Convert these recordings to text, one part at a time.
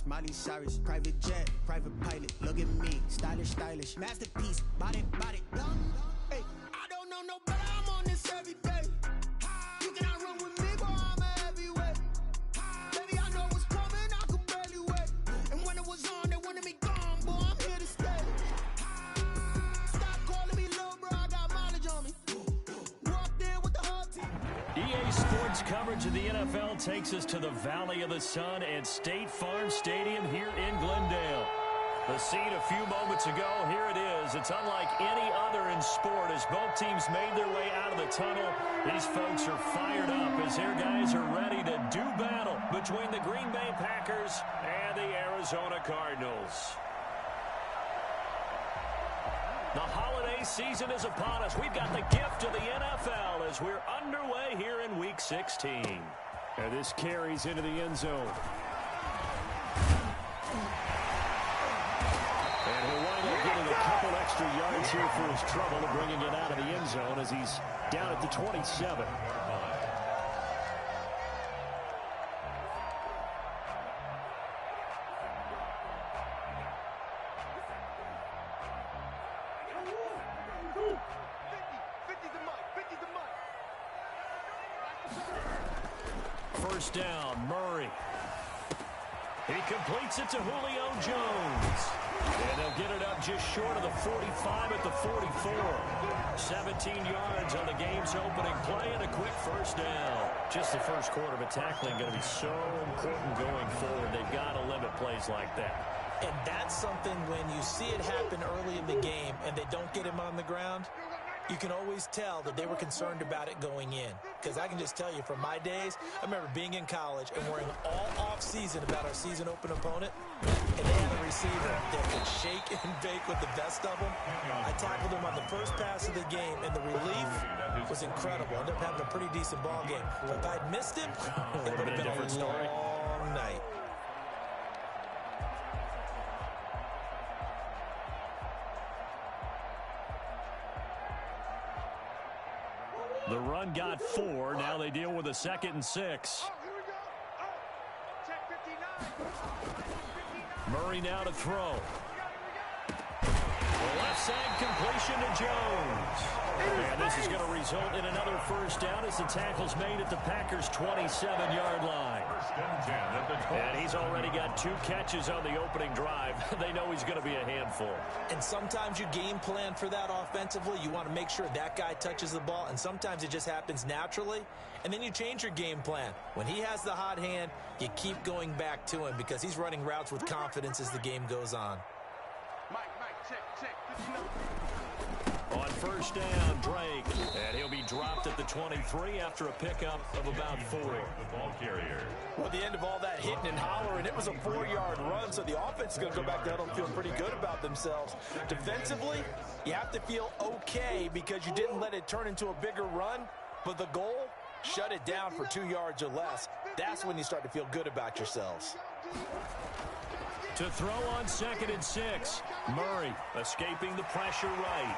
Miley Cyrus, private jet, private pilot. Look at me, stylish, stylish, masterpiece. Body, body, hey, I don't know no better. I'm on this every day. You cannot run with me, boy. I'm a heavyweight. Baby, I know what's coming. I could barely wait. And when it was on, they wanted me gone, boy. I'm here to stay. Stop calling me little bro. I got mileage on me. Walked in with the whole team. EA Sports coverage of the NFL takes us to the Valley of the Sun at State Farm Stadium here in Glendale. The scene a few moments ago, here it is. It's unlike any other in sport as both teams made their way out of the tunnel. These folks are fired up as their guys are ready to do battle between the Green Bay Packers and the Arizona Cardinals. The holiday season is upon us. We've got the gift of the NFL as we're underway here in Week 16. And this carries into the end zone. And he'll wind up getting a couple extra yards here for his trouble and bringing it out of the end zone as he's down at the 27. First down, Murray. He completes it to Julio Jones. And they'll get it up just short of the 45 at the 44. 17 yards on the game's opening play and a quick first down. Just the first quarter, but tackling going to be so important going forward. They've got to limit plays like that. And that's something when you see it happen early in the game and they don't get him on the ground, you can always tell that they were concerned about it going in. Because I can just tell you from my days, I remember being in college and worrying all off-season about our season open opponent. And they had a receiver that could shake and bake with the best of them. I tackled him on the first pass of the game, and the relief was incredible. I ended up having a pretty decent ball game. But if I'd missed him, it would have been a different story. Long night. The run got 4. Now they deal with a 2nd and 6. Murray now to throw. Left side completion to Jones. And this is going to result in another first down as the tackle's made at the Packers' 27-yard line. And he's already got 2 catches on the opening drive. They know he's going to be a handful. And sometimes you game plan for that offensively. You want to make sure that guy touches the ball, and sometimes it just happens naturally. And then you change your game plan. When he has the hot hand, you keep going back to him because he's running routes with confidence as the game goes on. On first down, Drake. And he'll be dropped at the 23 after a pickup of about 4. The ball carrier. Well, the end of all that hitting and hollering, it was a 4-yard run, so the offense is going to go back down and feel pretty good about themselves. Defensively, you have to feel okay because you didn't let it turn into a bigger run, but the goal, shut it down for 2 yards or less. That's when you start to feel good about yourselves. To throw on 2nd and 6. Murray escaping the pressure right.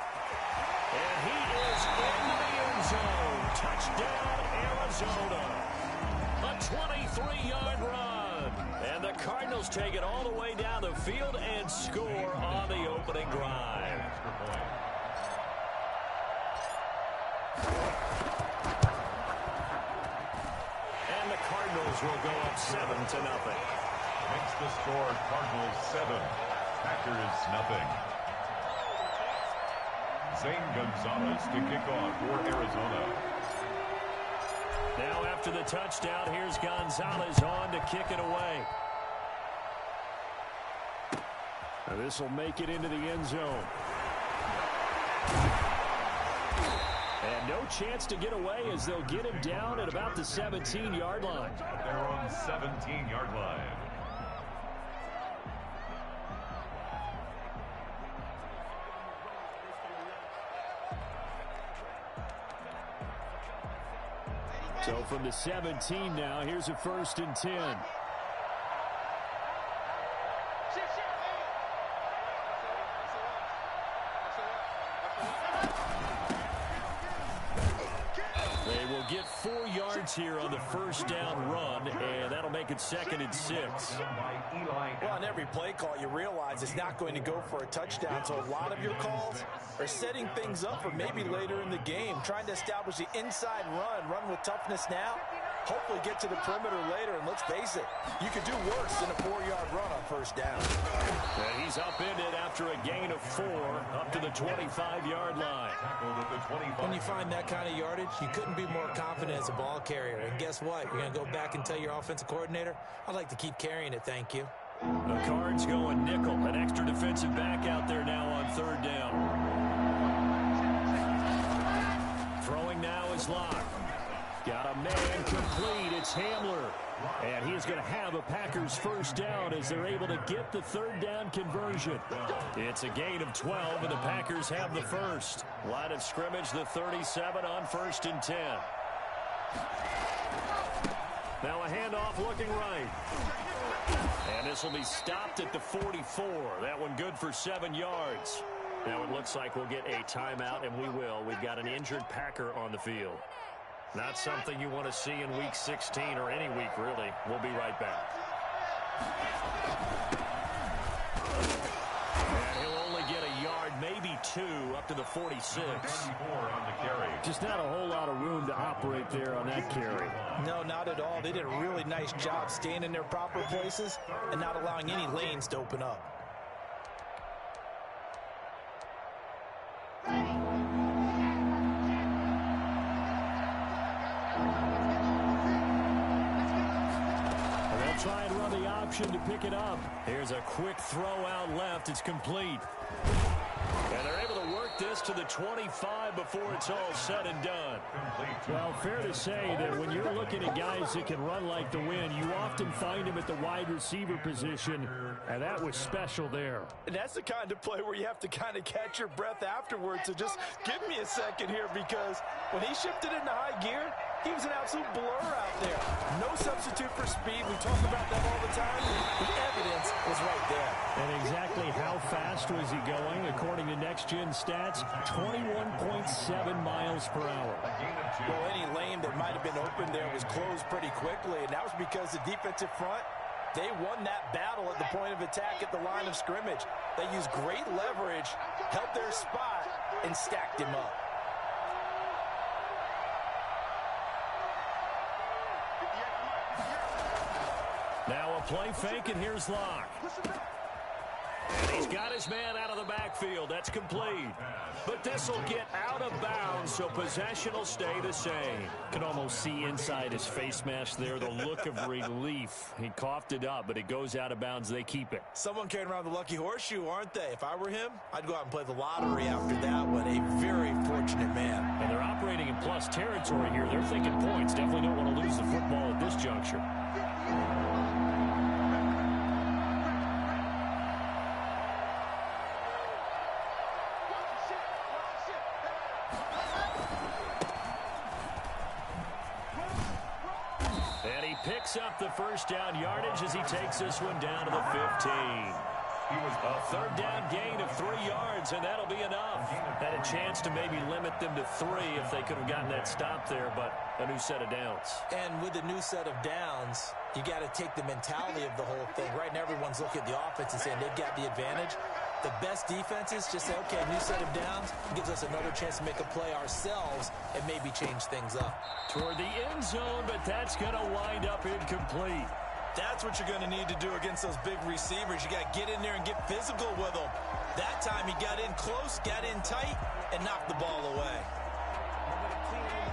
And he is in the end zone. Touchdown, Arizona. A 23-yard run. And the Cardinals take it all the way down the field and score on the opening drive. And the Cardinals will go up 7-0. Makes the score Cardinals 7, Packers 0. Zane Gonzalez to kick off for Arizona. Now after the touchdown, here's Gonzalez on to kick it away. Now this will make it into the end zone. And no chance to get away as they'll get him down at about the 17-yard line. They're on 17-yard line. So from the 17 now, here's a 1st and 10. They will get 4 yards here on the first down run, and that'll make it 2nd and 6. Well, On every play call, you realize it's not going to go for a touchdown, so a lot of your calls are setting things up for maybe later in the game, trying to establish the inside run with toughness now, hopefully get to the perimeter later, and let's face it, you could do worse than a 4-yard run on first down. And he's upended after a gain of 4 up to the 25-yard line. When you find that kind of yardage, you couldn't be more confident as a ball carrier. And guess what? You're going to go back and tell your offensive coordinator, I'd like to keep carrying it, thank you. The Cards going nickel. An extra defensive back out there now on third down. Throwing now is Locke. Got a man complete. It's Hamler. And he's going to have a Packers first down as they're able to get the third down conversion. It's a gain of 12, and the Packers have the first. Line of scrimmage, the 37 on 1st and 10. Now a handoff looking right. And this will be stopped at the 44. That one good for 7 yards. Now it looks like we'll get a timeout, and we will. We've got an injured Packer on the field. Not something you want to see in Week 16 or any week, really. We'll be right back. And he'll only get a yard, maybe 2, up to the 46. On the carry. Just not a whole lot of room to operate there on that carry. No, not at all. They did a really nice job staying in their proper places and not allowing any lanes to open up. Try and run the option to pick it up. Here's a quick throw out left. It's complete. And they're able to work this to the 25 before it's all said and done. Well, fair to say that when you're looking at guys that can run like the wind, you often find them at the wide receiver position, and that was special there. And that's the kind of play where you have to kind of catch your breath afterwards. So just give me a second here, because when he shifted into high gear, he was an absolute blur out there. No substitute for speed. We talk about that all the time. The evidence was right there. And exactly how fast was he going? According to Next Gen Stats, 21.7 miles per hour. Well, any lane that might have been open there was closed pretty quickly, and that was because the defensive front, they won that battle at the point of attack at the line of scrimmage. They used great leverage, held their spot, and stacked him up. Now a play fake, and here's Locke. And he's got his man out of the backfield. That's complete. But this will get out of bounds, so possession will stay the same. Can almost see inside his face mask there the look of relief. He coughed it up, but it goes out of bounds. They keep it. Someone carrying around the lucky horseshoe, aren't they? If I were him, I'd go out and play the lottery after that one. A very fortunate man. And they're operating in plus territory here. They're thinking points. Definitely don't want to lose the football at this juncture. Picks up the first down yardage as he takes this one down to the 15. A third down gain of 3 yards, and that'll be enough. Had a chance to maybe limit them to 3 if they could have gotten that stop there, but a new set of downs. And with a new set of downs, you got to take the mentality of the whole thing. Right now, everyone's looking at the offense and saying they've got the advantage. The best defenses just say, okay, new set of downs gives us another chance to make a play ourselves and maybe change things up. Toward the end zone, but that's going to wind up incomplete. That's what you're going to need to do against those big receivers. You got to get in there and get physical with them. That time he got in close, got in tight, and knocked the ball away.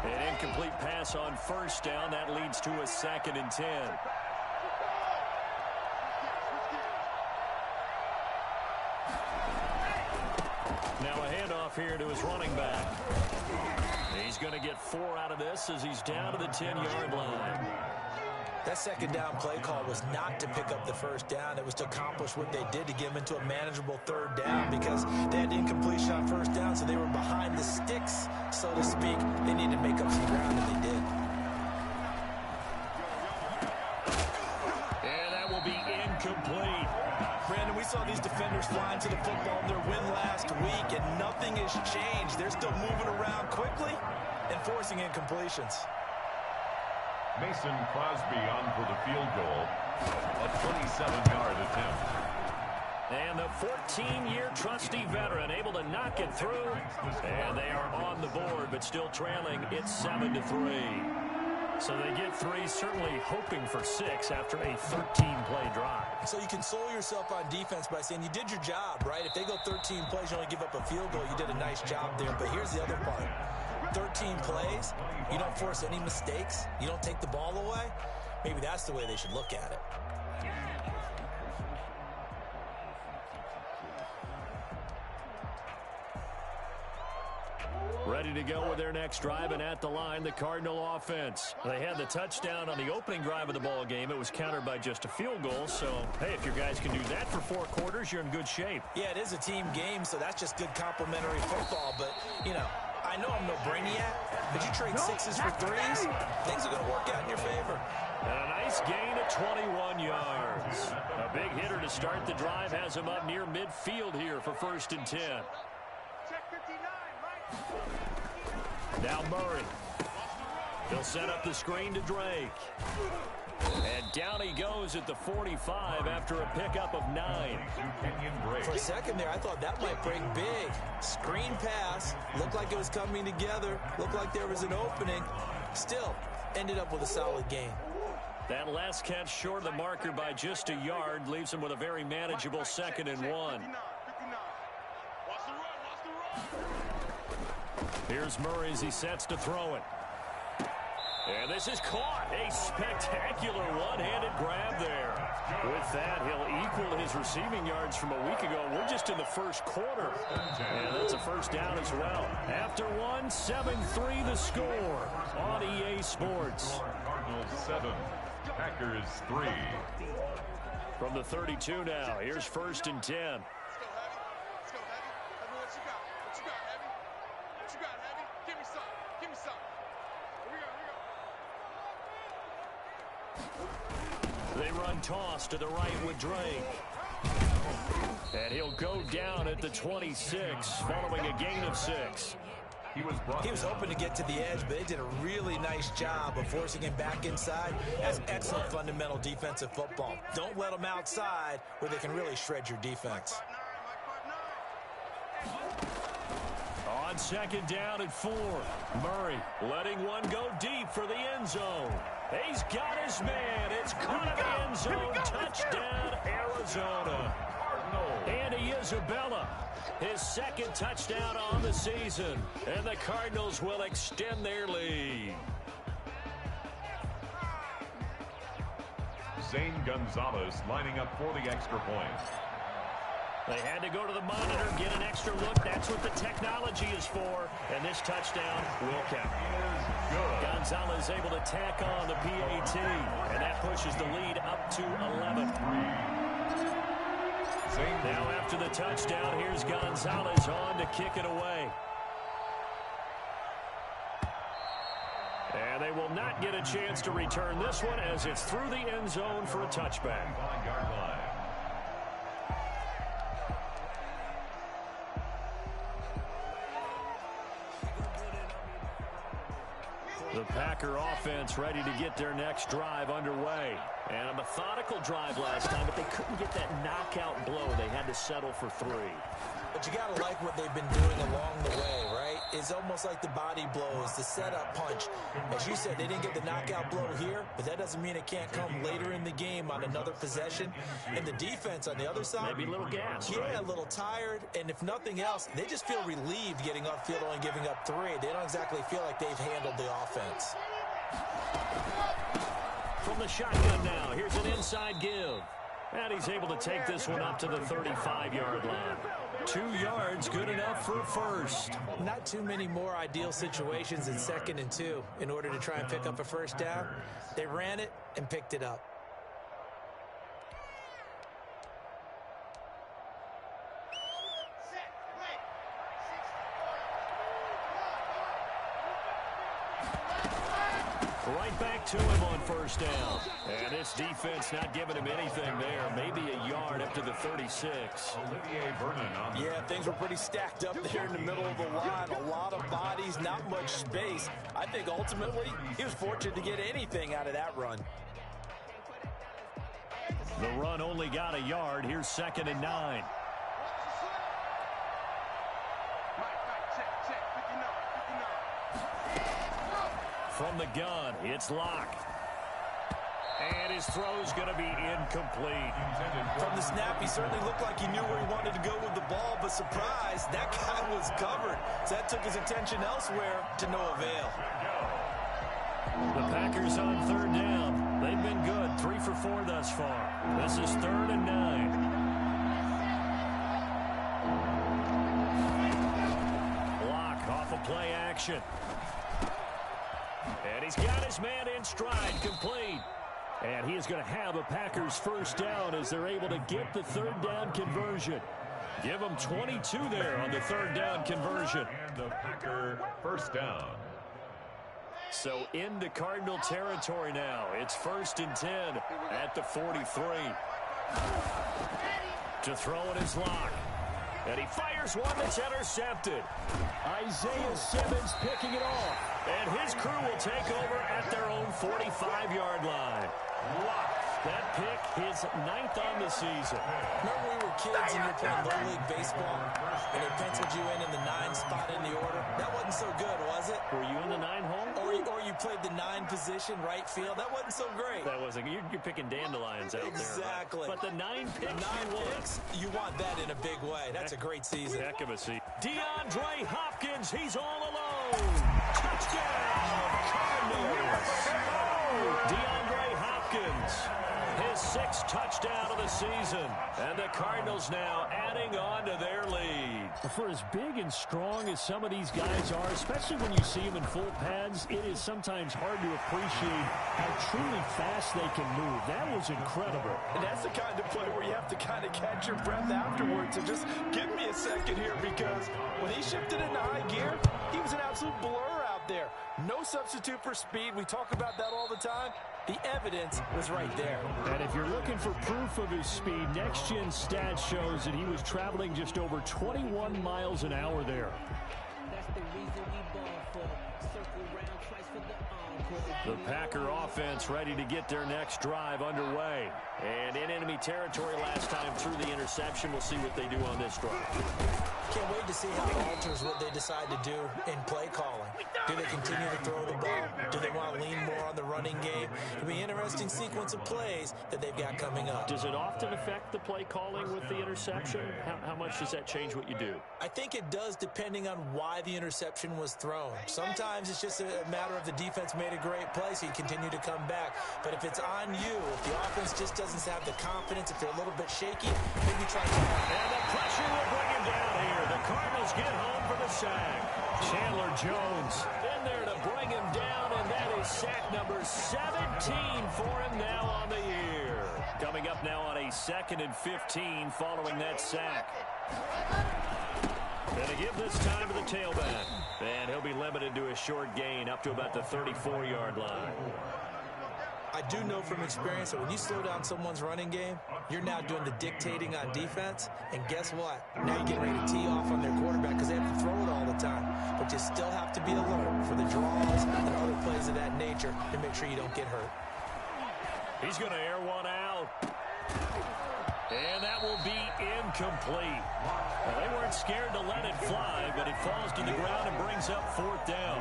An incomplete pass on first down. That leads to a 2nd and 10. Now a handoff here to his running back. He's going to get 4 out of this as he's down to the 10-yard line. That second down play call was not to pick up the first down. It was to accomplish what they did to get them into a manageable third down, because they had incompletion on first down, so they were behind the sticks, so to speak. They needed to make up some ground, and they did. And that will be incomplete. Brandon, we saw these defenders flying to the football in their win last week, and nothing has changed. They're still moving around quickly and forcing incompletions. Mason Crosby on for the field goal. A 27-yard attempt. 17-year trusty veteran able to knock it through. And they are on the board, but still trailing. It's 7-3. So they get 3, certainly hoping for 6 after a 13-play drive. So you console yourself on defense by saying you did your job, right? If they go 13 plays, you only give up a field goal, you did a nice job there. But here's the other part. 13 plays, you don't force any mistakes, you don't take the ball away. Maybe that's the way they should look at it. Ready to go with their next drive, and at the line, the Cardinal offense. They had the touchdown on the opening drive of the ball game. It was countered by just a field goal. So, hey, if your guys can do that for 4 quarters, you're in good shape. Yeah, it is a team game, so that's just good complimentary football. But, you know, I know I'm no brainiac, but you trade 6s for 3s, things are going to work out in your favor. And a nice gain of 21 yards. A big hitter to start the drive has him up near midfield here for 1st and 10. Now Murray. He'll set up the screen to Drake. And down he goes at the 45 after a pickup of 9. For a second there, I thought that might break big. Screen pass. Looked like it was coming together. Looked like there was an opening. Still, ended up with a solid gain. That last catch short of the marker by just a yard leaves him with a very manageable 2nd and 1. Here's Murray as he sets to throw it. And this is caught. A spectacular one-handed grab there. With that, he'll equal his receiving yards from a week ago. We're just in the 1st quarter. And that's a 1st down as well. After 1, 7-3 the score on EA Sports. Cardinals 7, Packers 3. From the 32 now, here's 1st and 10. They run toss to the right with Drake. And he'll go down at the 26 following a gain of 6. He was hoping to get to the edge, but they did a really nice job of forcing him back inside. That's excellent fundamental defensive football. Don't let them outside where they can really shred your defense. On 2nd down at 4, Murray letting one go deep for the end zone. He's got his man. It's caught in the end zone. Touchdown, Arizona. Andy Isabella, his 2nd touchdown on the season. And the Cardinals will extend their lead. Zane Gonzalez lining up for the extra point. They had to go to the monitor, get an extra look. That's what the technology is for. And this touchdown will count. Gonzalez able to tack on the PAT. And that pushes the lead up to 11. Now after the touchdown, here's Gonzalez on to kick it away. And they will not get a chance to return this one as it's through the end zone for a touchback. The Packer offense ready to get their next drive underway. And a methodical drive last time, but they couldn't get that knockout blow. They had to settle for 3. But you got to like what they've been doing along the way, right? It's almost like the body blows, the setup punch. As you said, they didn't get the knockout blow here, but that doesn't mean it can't come later in the game on another possession. And the defense on the other side, maybe a little gas, yeah, right? A little tired. And if nothing else, they just feel relieved getting upfield, only giving up 3. They don't exactly feel like they've handled the offense. From the shotgun now, here's an inside give. And he's able to take this one up to the 35-yard line. 2 yards, good enough for a 1st. Not too many more ideal situations in 2nd and 2 in order to try and pick up a 1st down. They ran it and picked it up. Right back to him on 1st down. And this defense not giving him anything there. Maybe a yard up to the 36. Olivier Vernon on the Yeah, things were pretty stacked up there in the middle of the line. A lot of bodies, not much space. I think ultimately he was fortunate to get anything out of that run. The run only got a yard. Here's 2nd and 9. From the gun, it's Locke. And his throw's going to be incomplete. From the snap, he certainly looked like he knew where he wanted to go with the ball, but surprise, that guy was covered. So that took his attention elsewhere to no avail. The Packers on third down. They've been good, 3 for 4 thus far. This is 3rd and 9. Locke off of play action. And he's got his man in stride, complete. And he is going to have a Packers first down as they're able to get the third down conversion. Give them 22 there on the third down conversion. And the Packer first down. So into Cardinal territory now. It's 1st and 10 at the 43. To throw it is Locke. And he fires one that's intercepted. Isaiah Simmons picking it off. And his crew will take over at their own 45-yard line. Locke, that pick, his 9th on the season. Remember we were kids and you were playing Little League Baseball, and they penciled you in the 9 spot in the order? That wasn't so good, was it? Were you in the 9 hole? Or you played the 9 position, right field. That wasn't so great. That wasn't. You're picking dandelions out exactly. there. Right? But the 9 picks, you want that in a big way. That's a great season. Heck of a season. DeAndre Hopkins, he's all alone. Touchdown, Cardinals. DeAndre Hopkins, his 6th touchdown of the season. And the Cardinals now adding on to their lead. For as big and strong as some of these guys are, especially when you see them in full pads, it is sometimes hard to appreciate how truly fast they can move. That was incredible. And that's the kind of play where you have to kind of catch your breath afterwards. So just give me a second here, because when he shifted into high gear, he was an absolute blur out there. No substitute for speed. We talk about that all the time. The evidence was right there. And if you're looking for proof of his speed, Next Gen Stats shows that he was traveling just over 21 miles an hour there. The Packer offense ready to get their next drive underway. And in enemy territory last time through the interception. We'll see what they do on this drive. Can't wait to see how it alters what they decide to do in play calling. Do they continue to throw the ball? Do they want to lean more on the running game? It'll be an interesting sequence of plays that they've got coming up. Does it often affect the play calling with the interception? How much does that change what you do? I think it does, depending on why the interception was thrown. Sometimes it's just a matter of the defense made a great play, so you continue to come back. But if it's on you, if the offense just doesn't have the confidence, if they're a little bit shaky, maybe try to... And the pressure will bring him down here. The Cardinals get home for the sack. Chandler Jones in there to bring him down, and that is sack number 17 for him now on the year. Coming up now on a 2nd and 15 following that sack. And to give this time to the tailback. And he'll be limited to a short gain up to about the 34-yard line. I do know from experience that when you slow down someone's running game, you're now doing the dictating on defense. And guess what? Now you're getting ready to tee off on their quarterback because they have to throw it all the time. But you still have to be alert for the draws and other plays of that nature to make sure you don't get hurt. He's going to air one out. And that will be incomplete. Well, they weren't scared to let it fly, but it falls to the ground and brings up 4th down.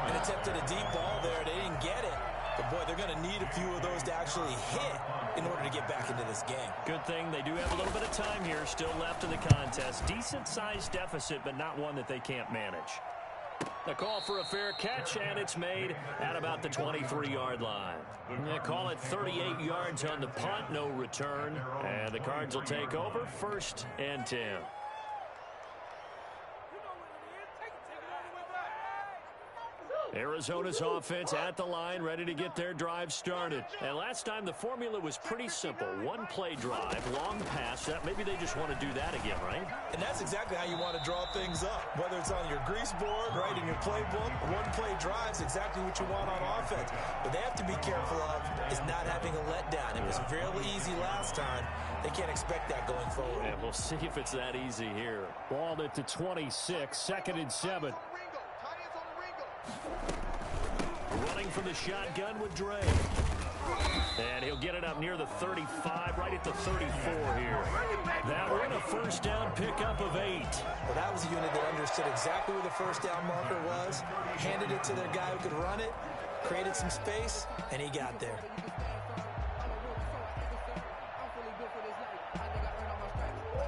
And attempted a deep ball there. They didn't get it. But, boy, they're going to need a few of those to actually hit in order to get back into this game. Good thing they do have a little bit of time here still left in the contest. Decent-sized deficit, but not one that they can't manage. The call for a fair catch, and it's made at about the 23-yard line. They call it 38 yards on the punt, no return. And the Cards will take over 1st and 10. Arizona's offense at the line, ready to get their drive started. And last time the formula was pretty simple. One-play drive, long pass. Maybe they just want to do that again, right? And that's exactly how you want to draw things up. Whether it's on your grease board, right, in your playbook, one-play drive's exactly what you want on offense. But they have to be careful of is not having a letdown. It was really easy last time. They can't expect that going forward. And we'll see if it's that easy here. Ball at the 26, 2nd and 7. Running from the shotgun with Dre. And he'll get it up near the 35, right at the 34 here. That we're in a first down pickup of 8. Well, that was a unit that understood exactly where the first down marker was, handed it to their guy who could run it, created some space, and he got there.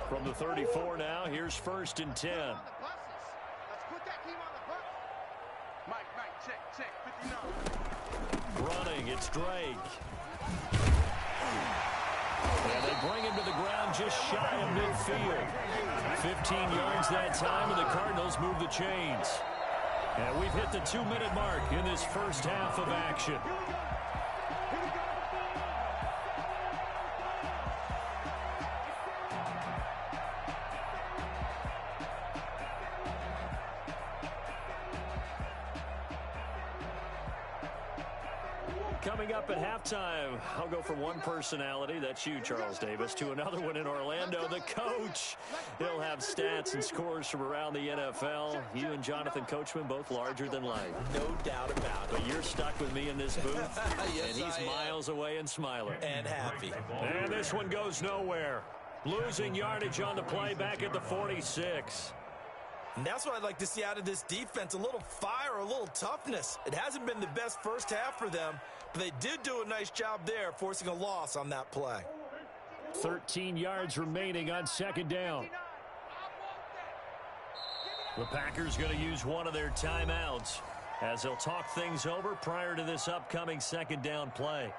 From the 34 now, here's 1st and 10. Let's put that team on the bus. Mike, check, 59. Running, it's Drake. And they bring him to the ground just shy of midfield. 15 yards that time, and the Cardinals move the chains. And we've hit the 2-minute mark in this first half of action. Coming up at halftime, I'll go from one personality, that's you, Charles Davis, to another one in Orlando, the coach. He'll have stats and scores from around the NFL. You and Jonathan Coachman, both larger than life. No doubt about it. But you're stuck with me in this booth, Yes, and he's miles away and smiling. And happy. And this one goes nowhere. Losing yardage on the play back at the 46. And that's what I'd like to see out of this defense, a little fire, a little toughness. It hasn't been the best first half for them, but they did do a nice job there, forcing a loss on that play. 13 yards remaining on 2nd down. The Packers going to use one of their timeouts as they'll talk things over prior to this upcoming 2nd down play.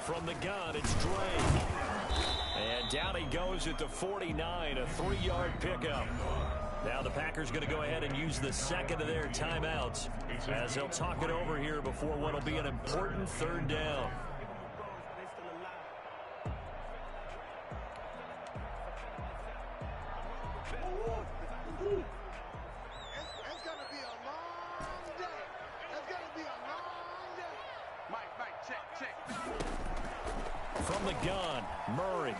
From the gun, it's Drake. And down he goes at the 49, a 3-yard pickup. Now the Packers going to go ahead and use the second of their timeouts as they'll talk it over here before what will be an important 3rd down. It's going to be a long day. It's going to be a long day. Mike, check. From the gun, Murray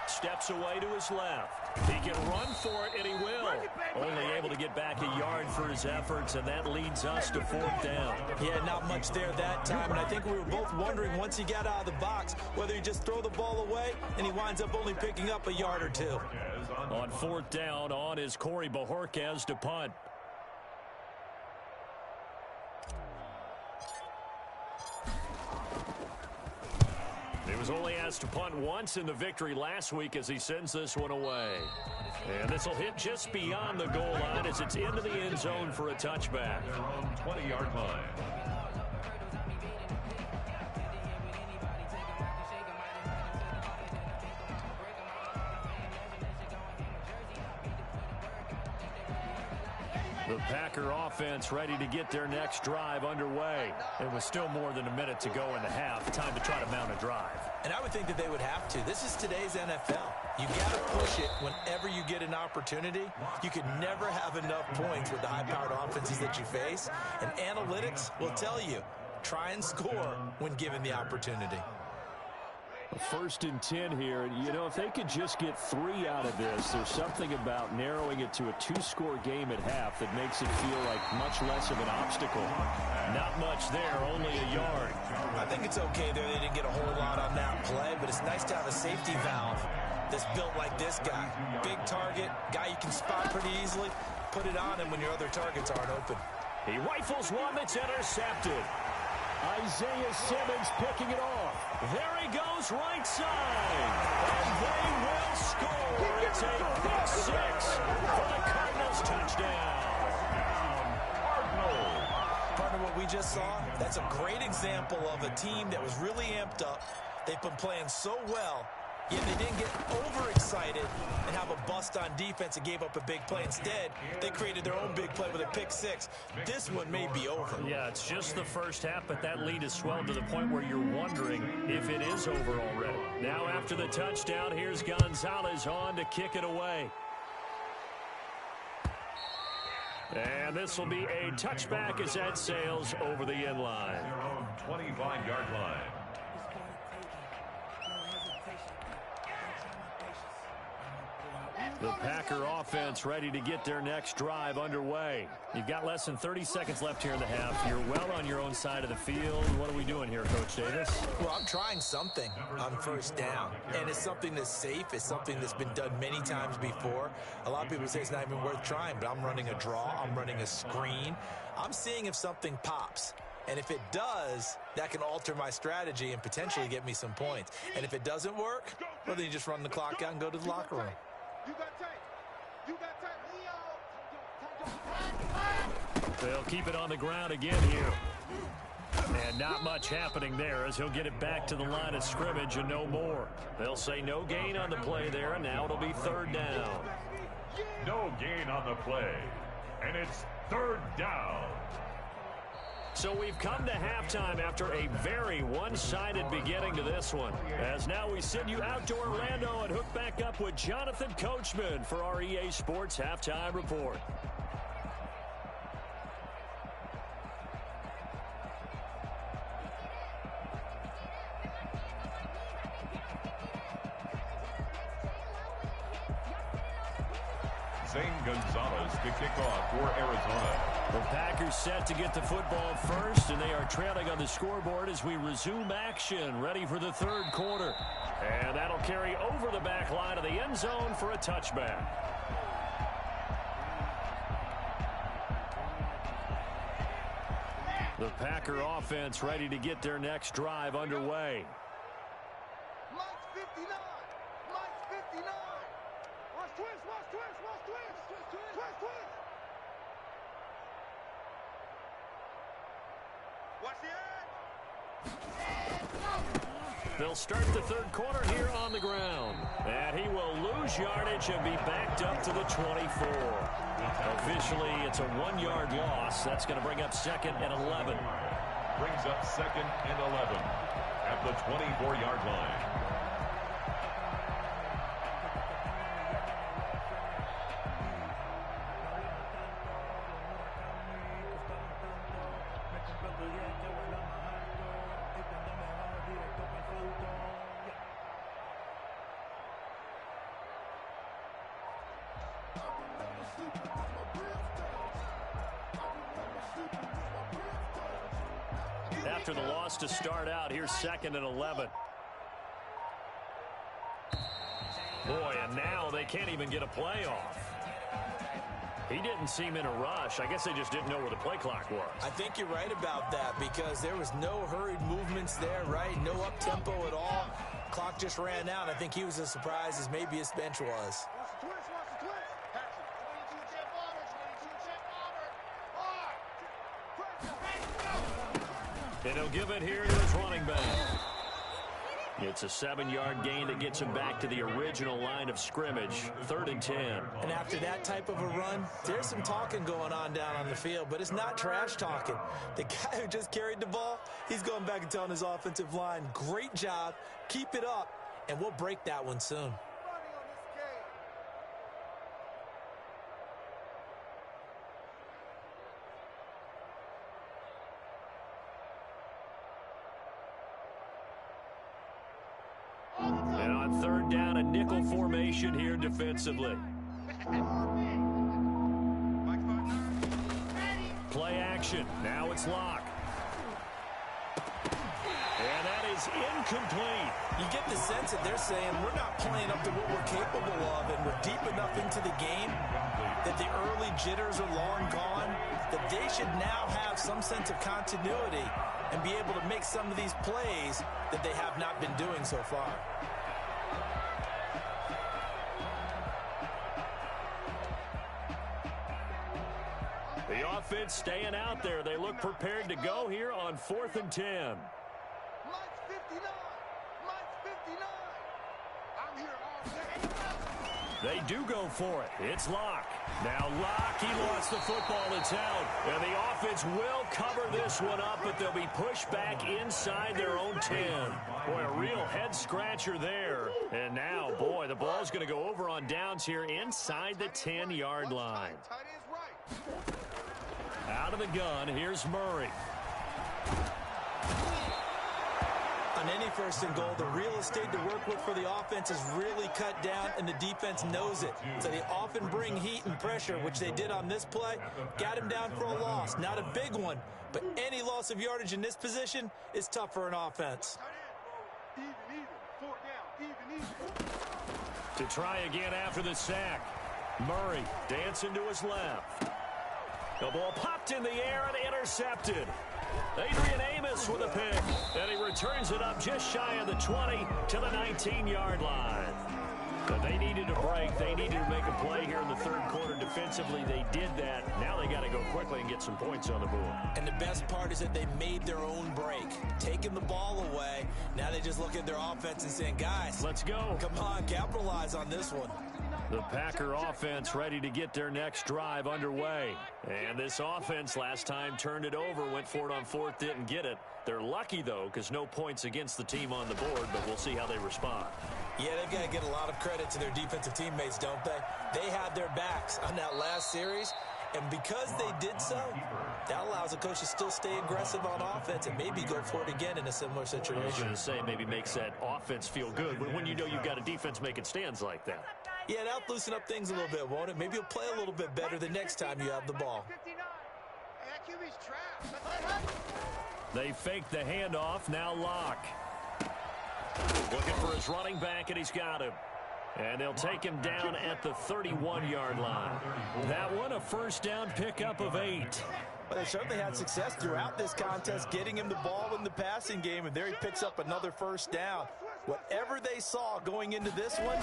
steps away to his left. He can run for it, and he will. Only able to get back a yard for his efforts, and that leads us to 4th down. Yeah, not much there that time, and I think we were both wondering once he got out of the box whether he just throw the ball away, and he winds up only picking up a yard or 2. On 4th down, on is Corey Bojorquez to punt. He was only asked to punt once in the victory last week as he sends this one away. And this will hit just beyond the goal line as it's into the end zone for a touchback. Their own 20-yard line. The Packer offense ready to get their next drive underway. It was still more than a minute to go in the half. Time to try to mount a drive. And I would think that they would have to. This is today's NFL. You got to push it whenever you get an opportunity. You could never have enough points with the high-powered offenses that you face. And analytics will tell you, try and score when given the opportunity. 1st and 10 here, and you know, if they could just get 3 out of this, there's something about narrowing it to a 2-score game at half that makes it feel like much less of an obstacle. Not much there, only a yard. I think it's okay there. They didn't get a whole lot on that play, but it's nice to have a safety valve that's built like this guy. Big target, guy you can spot pretty easily. Put it on him when your other targets aren't open. He rifles one that's intercepted. Isaiah Simmons picking it off. There he goes right side. And they will score. It's a pick 6 for the Cardinals touchdown. Partner, what we just saw, that's a great example of a team that was really amped up. They've been playing so well, yet they didn't get overexcited and have a bust on defense and gave up a big play. Instead, they created their own big play with a pick 6. This one may be over. Yeah, it's just the first half, but that lead has swelled to the point where you're wondering if it is over already. Now after the touchdown, here's Gonzalez on to kick it away. And this will be a touchback as that sails over the end line. Their own 25-yard line. The Packer offense ready to get their next drive underway. You've got less than 30 seconds left here in the half. You're well on your own side of the field. What are we doing here, Coach Davis? Well, I'm trying something on first down, and it's something that's safe. It's something that's been done many times before. A lot of people say it's not even worth trying, but I'm running a draw. I'm running a screen. I'm seeing if something pops. And if it does, that can alter my strategy and potentially get me some points. And if it doesn't work, well, then you just run the clock out and go to the locker room. You got tape. You got tape. They'll keep it on the ground again here. And not much happening there as he'll get it back to the line of scrimmage and no more. They'll say no gain on the play there, and now it'll be third down. No gain on the play. And it's third down. So we've come to halftime after a very one-sided beginning to this one. As now we send you out to Orlando and hook back up with Jonathan Coachman for our EA Sports Halftime Report. Zane Gonzalez to kick off for Arizona. The Packers set to get the football first, and they are trailing on the scoreboard as we resume action, ready for the third quarter. And that'll carry over the back line of the end zone for a touchback. The Packer offense ready to get their next drive underway. Mike's 59. Mike's 59. Watch twist. Watch twist. Watch twist. Twist. Twist. Watch the edge. They'll start the third quarter here on the ground. And he will lose yardage and be backed up to the 24. Officially, it's a 1-yard loss. That's going to bring up second and 11. Brings up second and 11 at the 24-yard line. After the loss to start out, here's second and 11. Boy, and now they can't even get a play off. He didn't seem in a rush. I guess they just didn't know where the play clock was. I think you're right about that because there was no hurried movements there, right? No up-tempo at all. Clock just ran out. I think he was as surprised as maybe his bench was. Watch the twist. Watch the twist. Pass it. 22 check bomber. 22 check bomber. And he'll give it here to his running back. It's a 7-yard gain that gets him back to the original line of scrimmage. 3rd and 10. And after that type of a run, there's some talking going on down on the field, but it's not trash talking. The guy who just carried the ball, he's going back and telling his offensive line, great job, keep it up, and we'll break that one soon. And on 3rd down, a nickel formation here defensively. Play action. Now it's Locke. And that is incomplete. You get the sense that they're saying we're not playing up to what we're capable of, and we're deep enough into the game that the early jitters are long gone, that they should now have some sense of continuity and be able to make some of these plays that they have not been doing so far. The offense staying out there. They look prepared to go here on 4th and 10. Mike's 59. Mike's 59. I'm here all day. They do go for it. It's Locke. Now Locke, he lost the football. It's out. And the offense will cover this one up, but they'll be pushed back inside their own 10. Boy, a real head-scratcher there. And now, boy, the ball's going to go over on downs here inside the 10-yard line. Tight end's right. Out of the gun, here's Murray. On any 1st and goal, the real estate to work with for the offense is really cut down, and the defense knows it. So they often bring heat and pressure, which they did on this play. Got him down for a loss. Not a big one, but any loss of yardage in this position is tough for an offense. Even, 4 down, even. To try again after the sack. Murray dancing to his left. The ball popped in the air and intercepted. Adrian Amos with a pick, and he returns it up just shy of the 20 to the 19-yard line. But they needed a break. They needed to make a play here in the 3rd quarter defensively. They did that. Now they got to go quickly and get some points on the board. And the best part is that they made their own break, taking the ball away. Now they just look at their offense and saying, guys, let's go. Come on, capitalize on this one. The Packer offense ready to get their next drive underway. And this offense last time turned it over, went for it on 4th, didn't get it. They're lucky, though, because no points against the team on the board, but we'll see how they respond. Yeah, they've got to get a lot of credit to their defensive teammates, don't they? They had their backs on that last series, and because they did so, that allows the coach to still stay aggressive on offense and maybe go for it again in a similar situation. I was going to say, maybe makes that offense feel good when you know you've got a defense making stands like that. Yeah, that'll loosen up things a little bit, won't it? Maybe you'll play a little bit better the next time you have the ball. 59. Hey, that QB's trapped. They fake the handoff, now Locke. Looking for his running back, and he's got him. And they'll take him down at the 31-yard line. That one, a 1st down pickup of 8. Well, they certainly had success throughout this contest, getting him the ball in the passing game, and there he picks up another 1st down. Whatever they saw going into this one,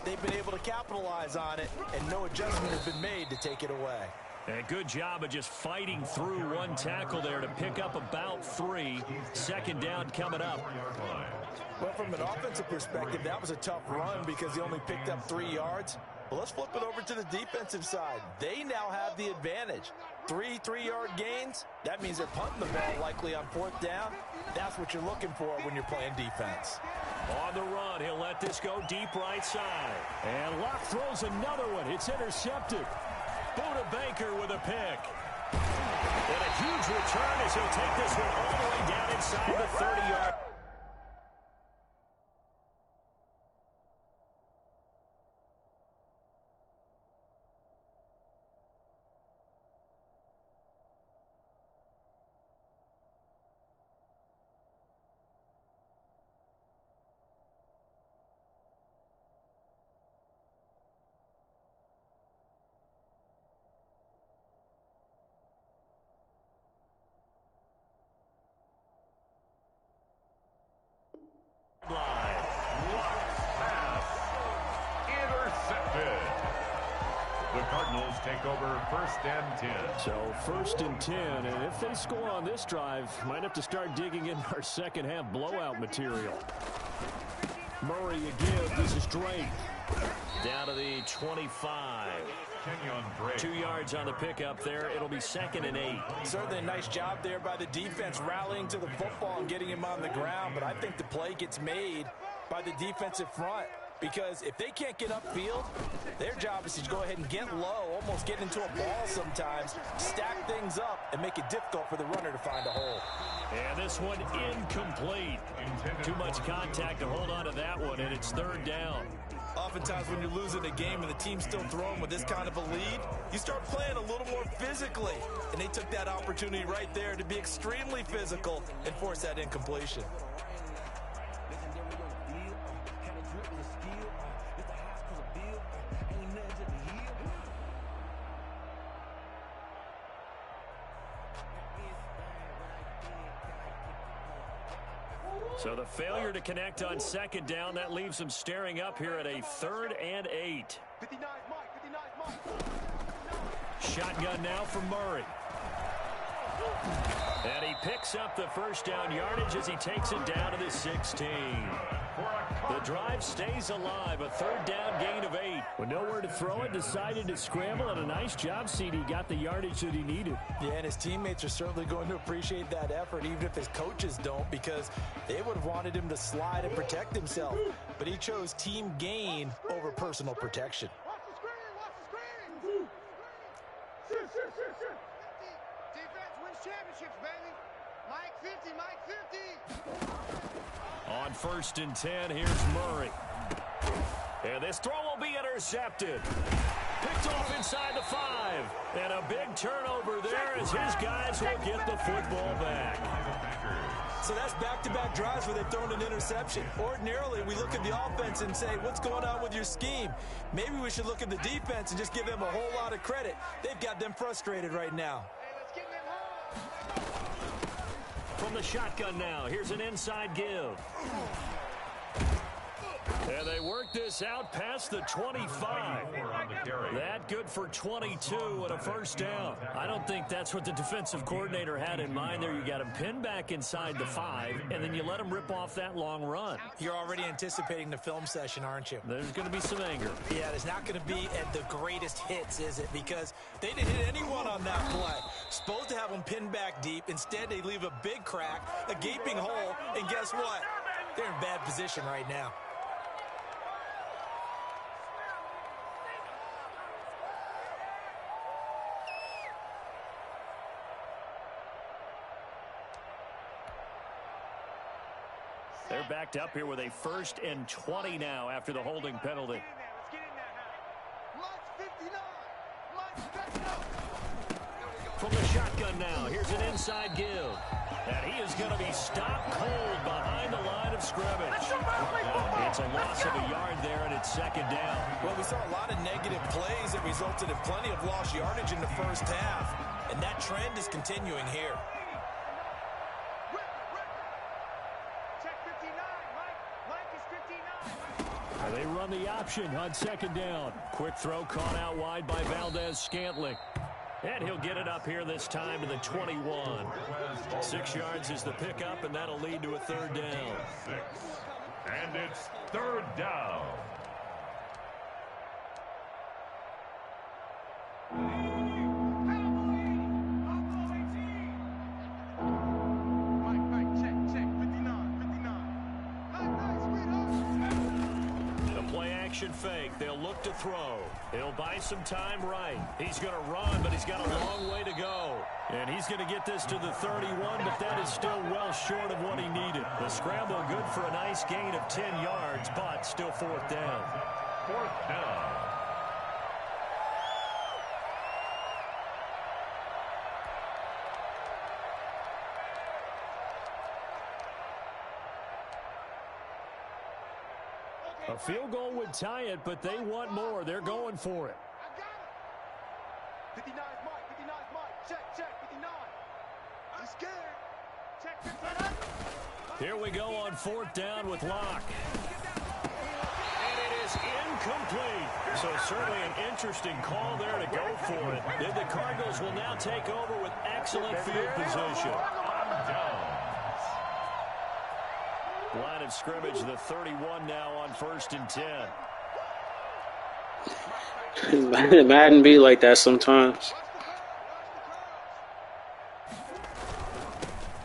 they've been able to capitalize on it, and no adjustment has been made to take it away. And a good job of just fighting through one tackle there to pick up about 3. 2nd down coming up. Well, from an offensive perspective, that was a tough run because he only picked up 3 yards. Well, let's flip it over to the defensive side. They now have the advantage. 3 3-yard gains, that means they're punting the ball likely on 4th down. That's what you're looking for when you're playing defense. On the run, he'll let this go deep right side. And Locke throws another one. It's intercepted. Buda Baker with a pick. And a huge return as he'll take this one all the way down inside the 30-yard. Cardinals take over 1st and 10. So 1st and 10, and if they score on this drive, might have to start digging in our second half blowout material. Murray again, this is Drake. Down to the 25. 2 yards on the pickup there. It'll be 2nd and 8. Certainly a nice job there by the defense rallying to the football and getting him on the ground, but I think the play gets made by the defensive front. Because if they can't get upfield, their job is to go ahead and get low, almost get into a ball sometimes, stack things up, and make it difficult for the runner to find a hole. And this one incomplete. Too much contact to hold on to that one, and it's 3rd down. Oftentimes when you're losing a game and the team's still throwing with this kind of a lead, you start playing a little more physically. And they took that opportunity right there to be extremely physical and force that incompletion. So the failure to connect on 2nd down, that leaves them staring up here at a 3rd and 8. 59 Mike. Shotgun now for Murray. And he picks up the 1st down yardage as he takes it down to the 16. The drive stays alive, a 3rd down gain of 8. With nowhere to throw it, decided to scramble, and a nice job, CD. Got the yardage that he needed. Yeah, and his teammates are certainly going to appreciate that effort, even if his coaches don't, because they would have wanted him to slide and protect himself. But he chose team gain over personal protection. Watch the screen. Defense wins championships, baby. Mike 50, Mike 50. On 1st and 10, here's Murray. And this throw will be intercepted. Picked off inside the 5. And a big turnover there as his guys will get the football back. So that's back-to-back drives where they've thrown an interception. Ordinarily, we look at the offense and say, what's going on with your scheme? Maybe we should look at the defense and just give them a whole lot of credit. They've got them frustrated right now. Hey, let's get them home. From the shotgun now, here's an inside give. And they work this out past the 25. That good for 22 and a first down. I don't think that's what the defensive coordinator had in mind there. You got him pinned back inside the 5, and then you let him rip off that long run. You're already anticipating the film session, aren't you? There's going to be some anger. Yeah, there's not going to be at the greatest hits, is it? Because they didn't hit anyone on that play. Supposed to have them pinned back deep. Instead, they leave a big crack, a gaping hole, and guess what? They're in bad position right now. They're backed up here with a 1st and 20 now after the holding penalty. Let's get in there. Mike 59. Mike 59. From the shotgun now, here's an inside give. And he is going to be stopped cold behind the line of scrimmage. It's a loss of a yard there, and it's 2nd down. Well, we saw a lot of negative plays that resulted in plenty of lost yardage in the first half. And that trend is continuing here. Check 59. Mike is 59. And they run the option on 2nd down. Quick throw caught out wide by Valdez-Scantling. And he'll get it up here this time to the 21. 6 yards is the pickup, and that'll lead to a 3rd down. And it's 3rd down. Mike, check 59. Nice, sweetheart. The play action fake. They'll look to throw. He'll buy some time right. He's going to run, but he's got a long way to go. And he's going to get this to the 31, but that is still well short of what he needed. The scramble good for a nice gain of 10 yards, but still 4th down. 4th down. A field goal would tie it, but they want more. They're going for it. I got it. 59 is Mike. 59 is Mike. Check 59. I'm scared. Check 59. Here we go on 4th down with Locke. And it is incomplete. So certainly an interesting call there to go for it. Then the Cardinals will now take over with excellent field position. Line of scrimmage, the 31 now on 1st and 10. Madden be like that sometimes.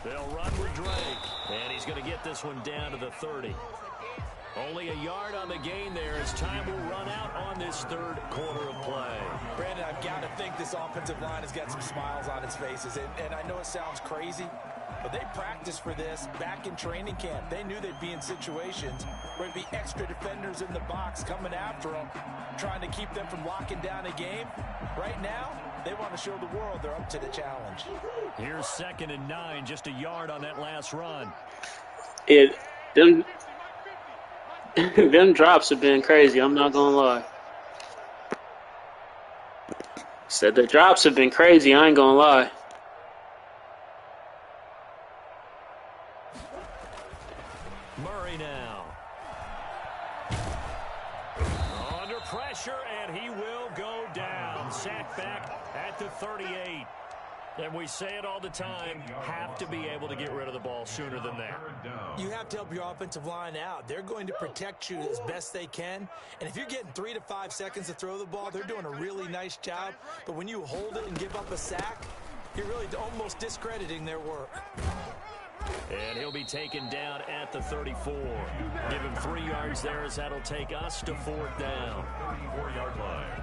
They'll run with Drake, and he's going to get this one down to the 30. Only a yard on the gain there as time will run out on this 3rd quarter of play. Brandon, I've got to think this offensive line has got some smiles on its faces. And I know it sounds crazy, but they practiced for this back in training camp. They knew they'd be in situations where there'd be extra defenders in the box coming after them, trying to keep them from locking down a game. Right now, they want to show the world they're up to the challenge. Here's 2nd and 9, just a yard on that last run. Them drops have been crazy, I'm not gonna lie. Said the drops have been crazy, I ain't gonna lie. Murray now. Under pressure, and he will go down. Sacked back at the 38. And we say it all the time, have to be able to get rid of the ball sooner than that. You have to help your offensive line out. They're going to protect you as best they can. And if you're getting 3 to 5 seconds to throw the ball, they're doing a really nice job. But when you hold it and give up a sack, you're really almost discrediting their work. And he'll be taken down at the 34. Give him 3 yards there as that'll take us to 4th down. 34-yard line.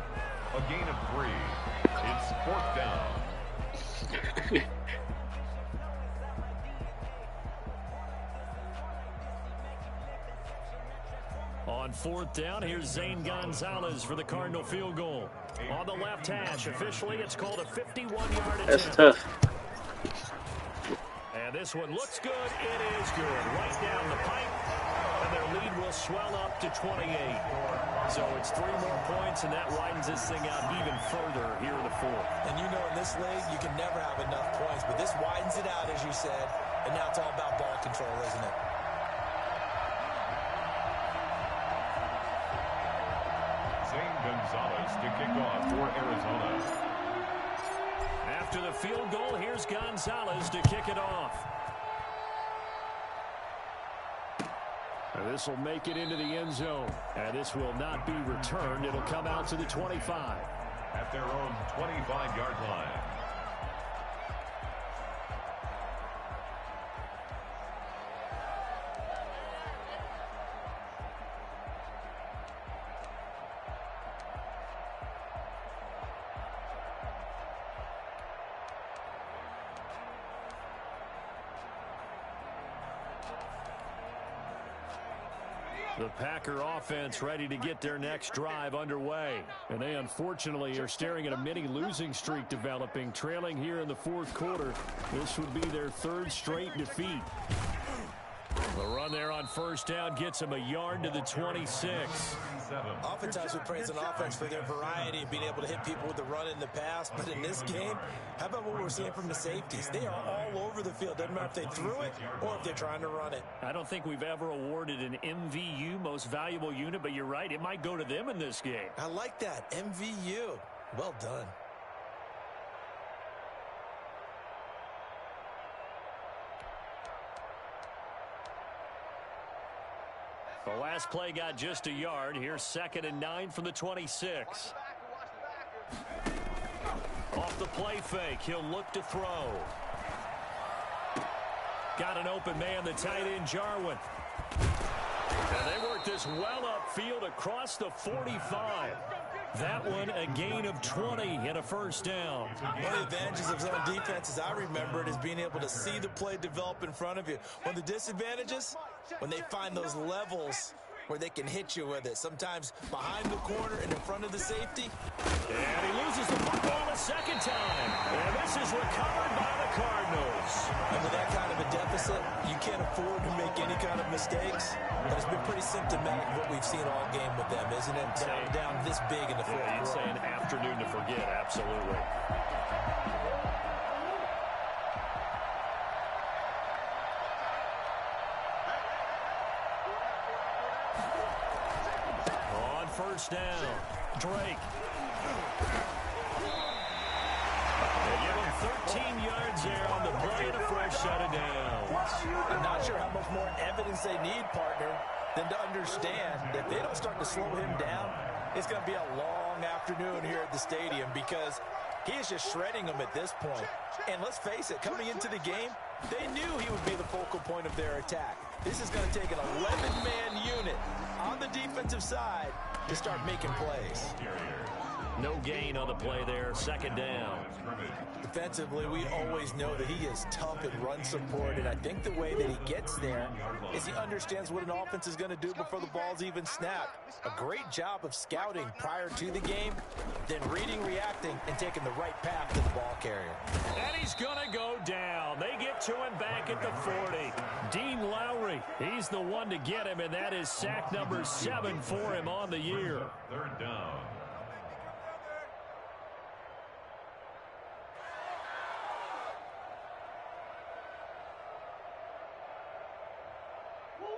A gain of 3. It's 4th down. On fourth down, here's Zane Gonzalez for the Cardinal field goal. On the left hash, officially it's called a 51-yard attempt. That's tough. And this one looks good. It is good. Right down the pipe. And their lead will swell up to 28. So it's 3 more points, and that widens this thing out even further here in the fourth. And you know in this league, you can never have enough points. But this widens it out, as you said. And now it's all about ball control, isn't it? Zane Gonzalez to kick off for Arizona. After the field goal, here's Gonzalez to kick it off. This will make it into the end zone. And this will not be returned. It'll come out to the 25. At their own 25-yard line. The Packer offense ready to get their next drive underway. And they unfortunately are staring at a mini losing streak developing, trailing here in the fourth quarter. This would be their 3rd straight defeat. The run there on first down gets them a yard to the 26. Oftentimes we praise an offense for their variety of being able to hit people with the run in the pass. But in this game, how about what we're seeing from the safeties? They are all over the field. Doesn't matter if they threw it or if they're trying to run it. I don't think we've ever awarded an MVU, most valuable unit, but you're right. It might go to them in this game. I like that. MVU. Well done. The last play got just a yard. Here's 2nd and 9 from the 26. Off the play fake, he'll look to throw. Got an open man, the tight end, Jarwin. And they work this well upfield across the 45. That one a gain of 20 and a first down. One of the advantages of zone defense, as I remember it, is being able to see the play develop in front of you. One of the disadvantages, when they find those levels where they can hit you with it. Sometimes behind the corner and in front of the safety. And he loses the football a second time. And this is recovered by the Cardinals. And with that kind of a deficit, you can't afford to make any kind of mistakes. But it's been pretty symptomatic of what we've seen all game with them, isn't it? Down this big in the fourth quarter. You'd say an afternoon to forget, absolutely. On first down, Drake. They give him 13 yards there on the play and a fresh set of downs. I'm not sure how much more evidence they need, partner, than to understand that if they don't start to slow him down, it's going to be a long afternoon here at the stadium because he is just shredding them at this point. And let's face it, coming into the game, they knew he would be the focal point of their attack. This is going to take an 11-man unit on the defensive side to start making plays. No gain on the play there, 2nd down. Defensively, we always know that he is tough in run support, and I think the way that he gets there is he understands what an offense is going to do before the ball's even snapped. A great job of scouting prior to the game, then reading, reacting, and taking the right path to the ball carrier. And he's going to go down. They get to him back at the 40. Dean Lowry, he's the one to get him, and that is sack number 7 for him on the year. 3rd down.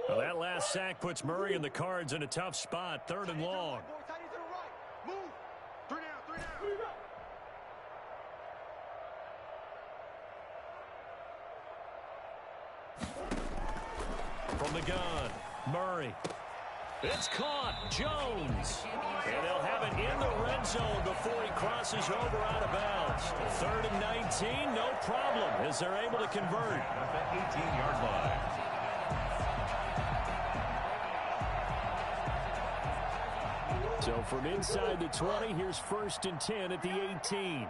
Well, that last sack puts Murray and the Cards in a tough spot, 3rd and long. From the gun, Murray. It's caught, Jones. And they'll have it in the red zone before he crosses over out of bounds. 3rd and 19, no problem, as they're able to convert. At the 18-yard line. So from inside the 20, here's 1st and 10 at the 18.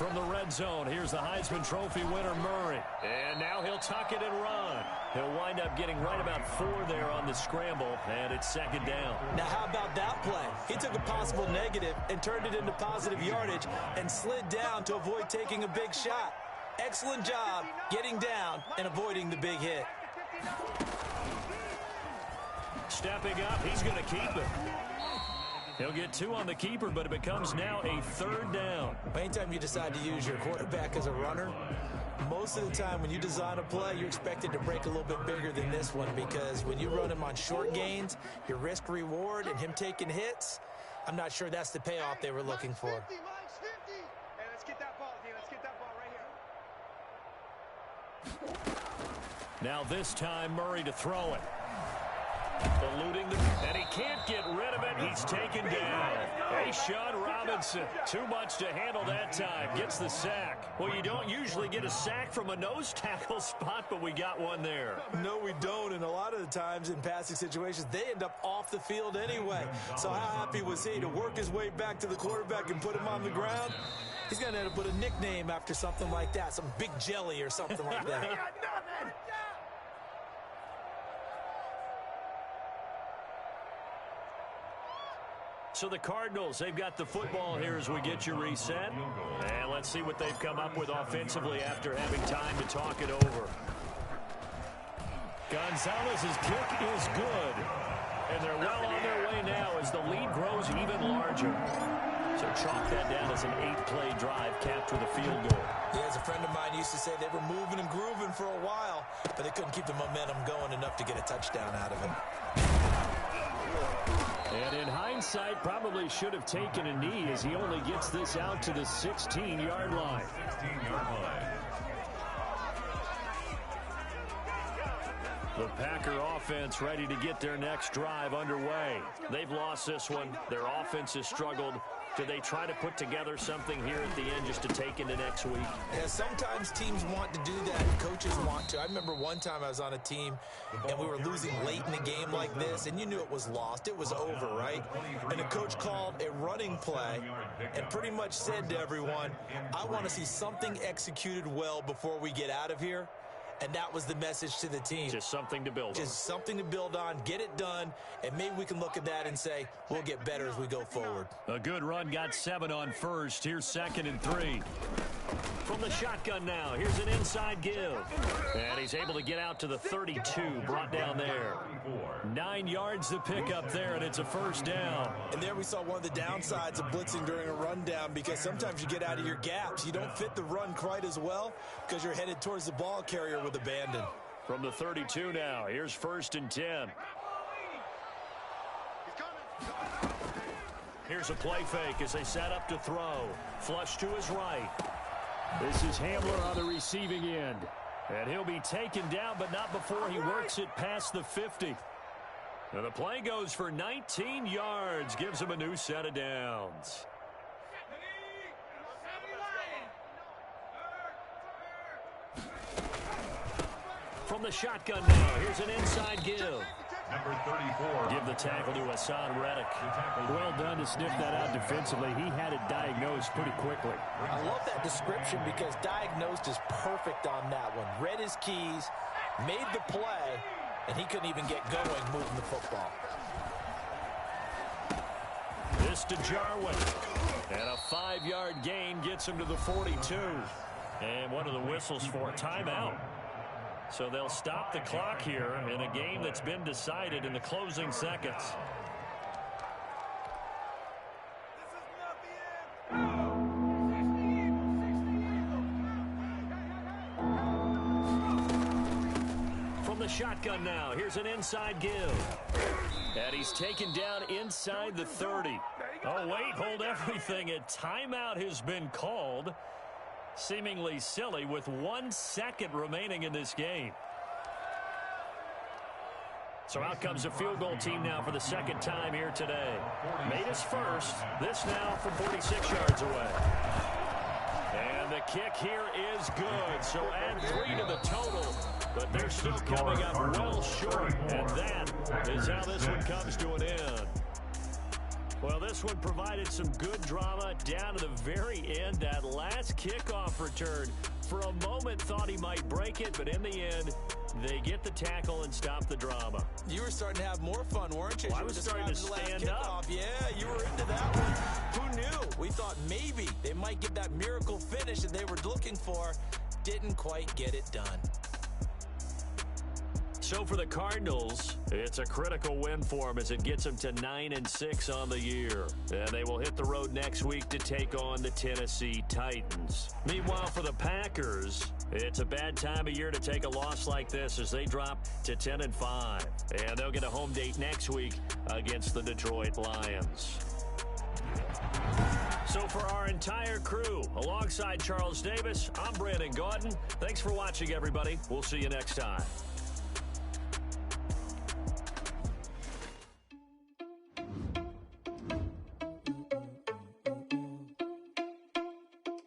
From the red zone, here's the Heisman Trophy winner, Murray. And now he'll tuck it and run. He'll wind up getting right about 4 there on the scramble, and it's second down. Now, how about that play? He took a possible negative and turned it into positive yardage and slid down to avoid taking a big shot. Excellent job getting down and avoiding the big hit. Stepping up, he's going to keep it. He'll get 2 on the keeper, but it becomes now a third down. Anytime you decide to use your quarterback as a runner, most of the time when you design a play, you're expected to break a little bit bigger than this one, because when you run him on short gains, your risk-reward and him taking hits, I'm not sure that's the payoff they were looking for. Hey, let's get that ball, D. Let's get that ball right here. Now this time, Murray to throw it. Eluding the, and he can't get rid of it. He's taken down. Hey, Sean Robinson, too much to handle that time. Gets the sack. Well, you don't usually get a sack from a nose tackle spot, but we got one there. No, we don't, and a lot of the times in passing situations, they end up off the field anyway. So how happy was he to work his way back to the quarterback and put him on the ground? He's going to end up with a nickname after something like that, some Big Jelly or something like that. So the Cardinals, they've got the football here as we get you reset. And let's see what they've come up with offensively after having time to talk it over. Gonzalez's kick is good. And they're well on their way now as the lead grows even larger. So chalk that down as an 8-play drive capped with a field goal. Yeah, as a friend of mine used to say, they were moving and grooving for a while, but they couldn't keep the momentum going enough to get a touchdown out of it. And in hindsight, probably should have taken a knee as he only gets this out to the 16-yard line. 16-yard line. The Packer offense ready to get their next drive underway. They've lost this one. Their offense has struggled. Do they try to put together something here at the end just to take into next week? Yeah, sometimes teams want to do that. Coaches want to. I remember one time I was on a team, and we were losing late in the game like this, and you knew it was lost. It was over, right? And the coach called a running play and pretty much said to everyone, I want to see something executed well before we get out of here. And that was the message to the team. Just something to build on. Just something to build on, get it done, and maybe we can look at that and say, we'll get better as we go forward. A good run, got 7 on first. Here's 2nd and 3. From the shotgun now, here's an inside give. And he's able to get out to the 32, brought down there. 9 yards to pick up there, and it's a first down. And there we saw one of the downsides of blitzing during a rundown, because sometimes you get out of your gaps. You don't fit the run quite as well because you're headed towards the ball carrier with abandon. From the 32 now, here's 1st and 10. Here's a play fake as they set up to throw. Flush to his right. This is Hamler on the receiving end. And he'll be taken down, but not before he works it past the 50. And the play goes for 19 yards. Gives him a new set of downs. From the shotgun now, here's an inside give. Number 34. Give the tackle to Hassan Reddick. Well done to sniff that out defensively. He had it diagnosed pretty quickly. I love that description because diagnosed is perfect on that one. Read his keys, made the play, and he couldn't even get going moving the football. This to Jarwin. And a 5-yard gain gets him to the 42. And one of the whistles for a timeout. So they'll stop the clock here in a game that's been decided in the closing seconds. From the shotgun now, here's an inside give. And he's taken down inside the 30. Oh, wait, hold everything. A timeout has been called. Seemingly silly with 1 second remaining in this game. So out comes a field goal team now for the 2nd time here today. Made his first. This now from 46 yards away. And the kick here is good. So add 3 to the total. But they're still coming up well short. And that is how this one comes to an end. Well, this one provided some good drama down to the very end. That last kickoff return, for a moment thought he might break it, but in the end, they get the tackle and stop the drama. You were starting to have more fun, weren't you? Well, I was starting to stand up. Yeah, you were into that one. Who knew? We thought maybe they might get that miracle finish that they were looking for. Didn't quite get it done. So for the Cardinals, it's a critical win for them as it gets them to 9-6 on the year. And they will hit the road next week to take on the Tennessee Titans. Meanwhile, for the Packers, it's a bad time of year to take a loss like this as they drop to 10-5. And they'll get a home date next week against the Detroit Lions. So for our entire crew, alongside Charles Davis, I'm Brandon Gaudin. Thanks for watching, everybody. We'll see you next time.